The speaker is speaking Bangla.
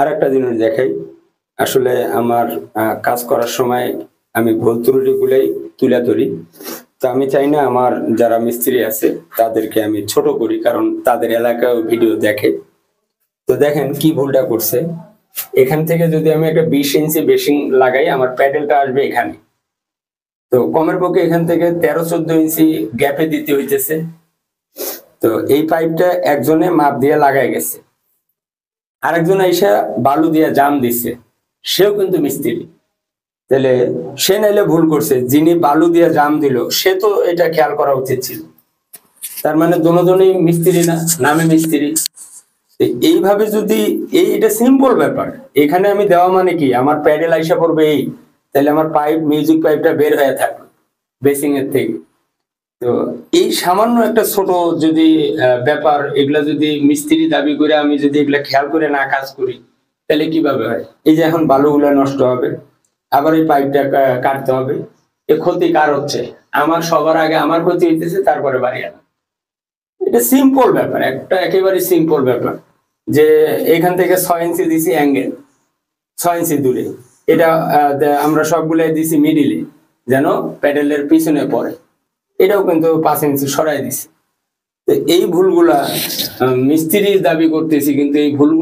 আরেকটা জিনিস দেখাই। আসলে আমার কাজ করার সময় আমি ভুল ত্রুটিগুলাই তুলে ধরি। তো আমি চাই না আমার যারা মিস্ত্রি আছে তাদেরকে আমি ছোট করি, কারণ তাদের এলাকায়ও ভিডিও দেখে। তো দেখেন কি ভুলটা করছে। এখান থেকে যদি আমি একটা 20 ইঞ্চি বেসিং লাগাই, আমার প্যাডেলটা আসবে এখানে। তো কমের পক্ষে এখান থেকে 13-14 ইঞ্চি গ্যাপে দিতে হইতেছে। তো এই পাইপটা একজনে মাপ দিয়ে লাগাই গেছে, আরেকজন আইসা বালু দিয়ে জাম দিচ্ছে, সেও কিন্তু মিস্ত্রি। তাহলে সে নাইলে ভুল করছে, যিনি বালু দিয়ে জাম দিল সে তো এটা খেয়াল করা উচিত ছিল। তার মানে দুজনেই মিস্ত্রি না, নামে মিস্ত্রি। এইভাবে যদি এটা সিম্পল ব্যাপার। এখানে আমি দেওয়া মানে কি, আমার প্যাডেল আইসা পড়বে এই, তাহলে আমার পাইপ, মিউজিক পাইপটা বের হয়ে থাকবে বেসিং এর থেকে। তো এই সামান্য একটা ছোট যদি ব্যাপার, এগুলা যদি মিস্ত্রি দাবি করে আমি যদি এগুলা খেয়াল করে না কাজ করি, তাহলে কিভাবে হয়? এই যে এখন বালুগুলা নষ্ট হবে, আবার এই পাইপটা কাটতে হবে, এ ক্ষতি কার হচ্ছে? আমার, সবার আগে আমার ক্ষতি হইতেছে, তারপরে বাড়ি আনা। এটা সিম্পল ব্যাপার, একটা একেবারে সিম্পল ব্যাপার। যে এখান থেকে 6 ইঞ্চি দিছি অ্যাঙ্গেল, 6 ইঞ্চি দূরে, এটা আমরা সবগুলাই দিছি মিডিলে, যেন প্যাডেলের পিছনে পড়ে। এটাও কিন্তু 5 ইঞ্চি সরাই দিছি। তো এই ভুলগুলা মিস্ত্রি দাবি করতেছি, কিন্তু এই ভুলগুলো